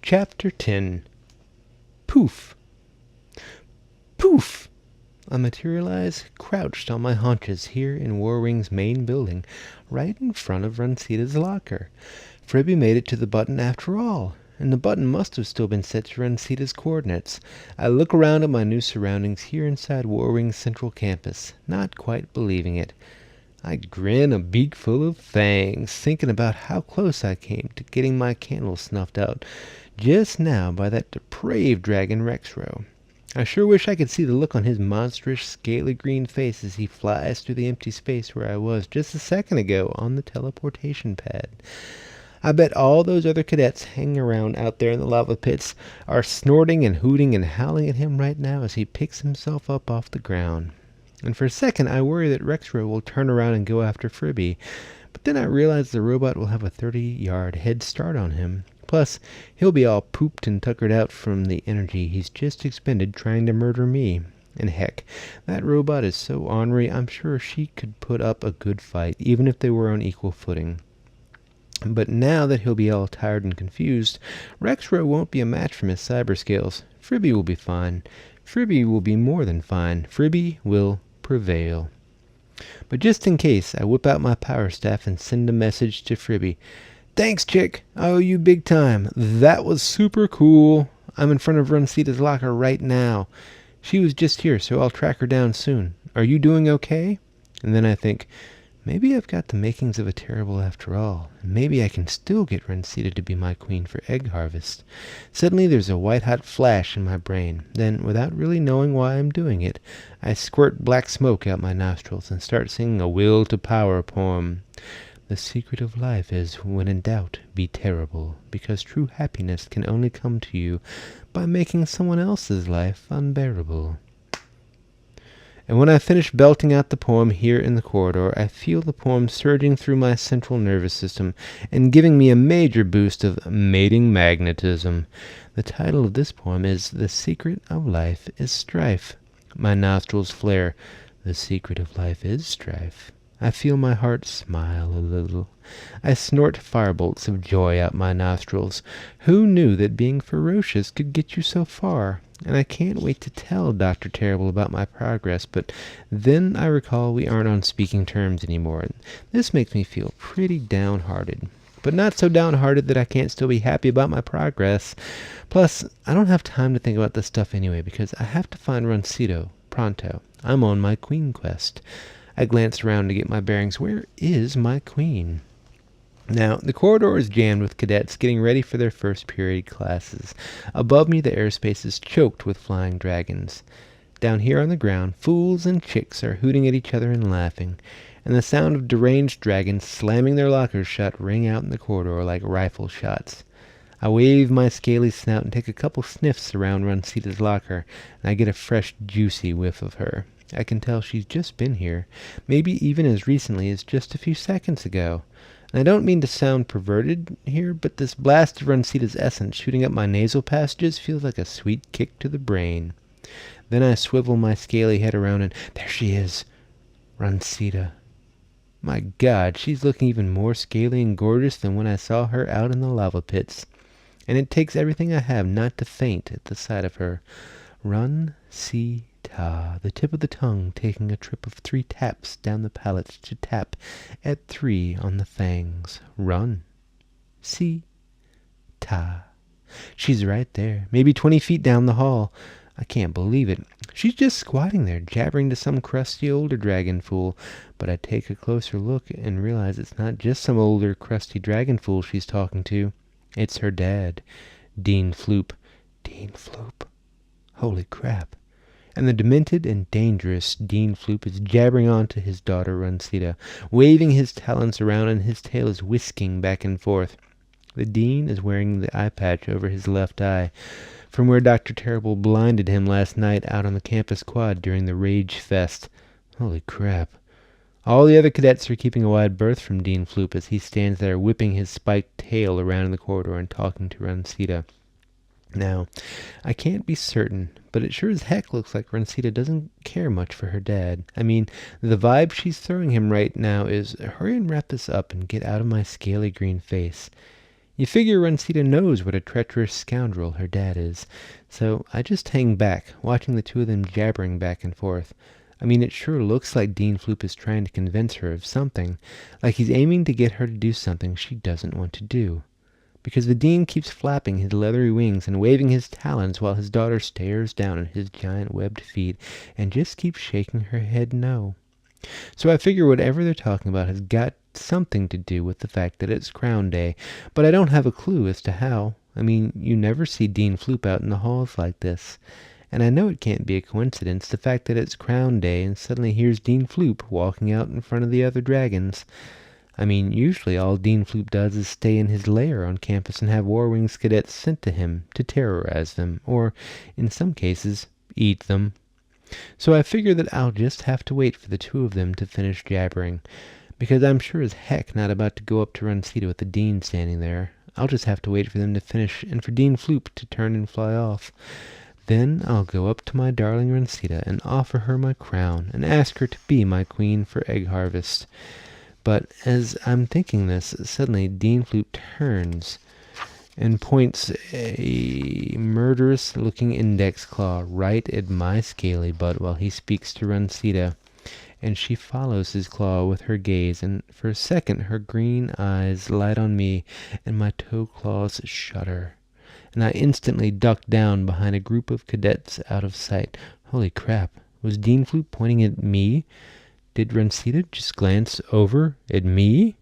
Chapter 10. Poof! Poof! I materialize crouched on my haunches here in Warwing's main building, right in front of Runcita's locker. Fribby made it to the button after all, and the button must have still been set to Runcita's coordinates. I look around at my new surroundings here inside Warwing's central campus, not quite believing it. I grin a beak full of fangs, thinking about how close I came to getting my candle snuffed out just now by that depraved dragon Rexro. I sure wish I could see the look on his monstrous, scaly green face as he flies through the empty space where I was just a second ago on the teleportation pad. I bet all those other cadets hanging around out there in the lava pits are snorting and hooting and howling at him right now as he picks himself up off the ground. And for a second I worry that Rexro will turn around and go after Fribby, but then I realize the robot will have a 30-yard head start on him. Plus, he'll be all pooped and tuckered out from the energy he's just expended trying to murder me. And heck, that robot is so ornery I'm sure she could put up a good fight, even if they were on equal footing. But now that he'll be all tired and confused, Rexro won't be a match for Miss Cyberscales. Fribby will be fine. Fribby will be more than fine. Fribby will prevail. But just in case, I whip out my power staff and send a message to Fribby. "Thanks, chick. I owe you big time. That was super cool. I'm in front of Runcita's locker right now. She was just here, so I'll track her down soon. Are you doing okay?" And then I think, maybe I've got the makings of a terrible after all, and maybe I can still get Runcita to be my queen for egg harvest. Suddenly there's a white-hot flash in my brain. Then, without really knowing why I'm doing it, I squirt black smoke out my nostrils and start singing a Will to Power poem. The secret of life is, when in doubt, be terrible, because true happiness can only come to you by making someone else's life unbearable. And when I finish belting out the poem here in the corridor, I feel the poem surging through my central nervous system and giving me a major boost of mating magnetism. The title of this poem is The Secret of Life is Strife. My nostrils flare. The secret of life is strife. I feel my heart smile a little. I snort firebolts of joy out my nostrils. Who knew that being ferocious could get you so far? And I can't wait to tell Dr. Terrible about my progress, but then I recall we aren't on speaking terms anymore, and this makes me feel pretty downhearted. But not so downhearted that I can't still be happy about my progress. Plus, I don't have time to think about this stuff anyway, because I have to find Runcita pronto. I'm on my queen quest. I glance around to get my bearings. Where is my queen? Now, the corridor is jammed with cadets getting ready for their first period classes. Above me, the airspace is choked with flying dragons. Down here on the ground, fools and chicks are hooting at each other and laughing, and the sound of deranged dragons slamming their lockers shut ring out in the corridor like rifle shots. I wave my scaly snout and take a couple sniffs around Runcita's locker, and I get a fresh, juicy whiff of her. I can tell she's just been here, maybe even as recently as just a few seconds ago. And I don't mean to sound perverted here, but this blast of Runcita's essence shooting up my nasal passages feels like a sweet kick to the brain. Then I swivel my scaly head around and there she is, Runcita. My God, she's looking even more scaly and gorgeous than when I saw her out in the lava pits. And it takes everything I have not to faint at the sight of her. Runcita. The tip of the tongue taking a trip of 3 taps down the palate to tap at 3 on the fangs. Run. See. Ta. She's right there, maybe 20 feet down the hall. I can't believe it. She's just squatting there, jabbering to some crusty older dragon fool. But I take a closer look and realize it's not just some older crusty dragon fool she's talking to. It's her dad, Dean Floop. Dean Floop. Holy crap. And the demented and dangerous Dean Floop is jabbering on to his daughter Runcita, waving his talons around, and his tail is whisking back and forth. The Dean is wearing the eye patch over his left eye, from where Dr. Terrible blinded him last night out on the campus quad during the Rage Fest. Holy crap. All the other cadets are keeping a wide berth from Dean Floop as he stands there whipping his spiked tail around in the corridor and talking to Runcita. Now, I can't be certain, but it sure as heck looks like Runcita doesn't care much for her dad. I mean, the vibe she's throwing him right now is, hurry and wrap this up and get out of my scaly green face. You figure Runcita knows what a treacherous scoundrel her dad is, so I just hang back, watching the two of them jabbering back and forth. I mean, it sure looks like Dean Floop is trying to convince her of something, like he's aiming to get her to do something she doesn't want to do. Because the Dean keeps flapping his leathery wings and waving his talons while his daughter stares down at his giant webbed feet and just keeps shaking her head no. So I figure whatever they're talking about has got something to do with the fact that it's Crown Day, but I don't have a clue as to how. I mean, you never see Dean Floop out in the halls like this. And I know it can't be a coincidence, the fact that it's Crown Day and suddenly here's Dean Floop walking out in front of the other dragons. I mean, usually all Dean Floop does is stay in his lair on campus and have War Wings cadets sent to him to terrorize them, or, in some cases, eat them. So I figure that I'll just have to wait for the two of them to finish jabbering, because I'm sure as heck not about to go up to Runcita with the Dean standing there. I'll just have to wait for them to finish and for Dean Floop to turn and fly off. Then I'll go up to my darling Runcita and offer her my crown and ask her to be my queen for egg harvest. But as I'm thinking this, suddenly Dean Floop turns and points a murderous-looking index claw right at my scaly butt while he speaks to Runcita, and she follows his claw with her gaze, and for a second her green eyes light on me, and my toe claws shudder, and I instantly duck down behind a group of cadets out of sight. Holy crap, was Dean Floop pointing at me? Did Runcita just glance over at me?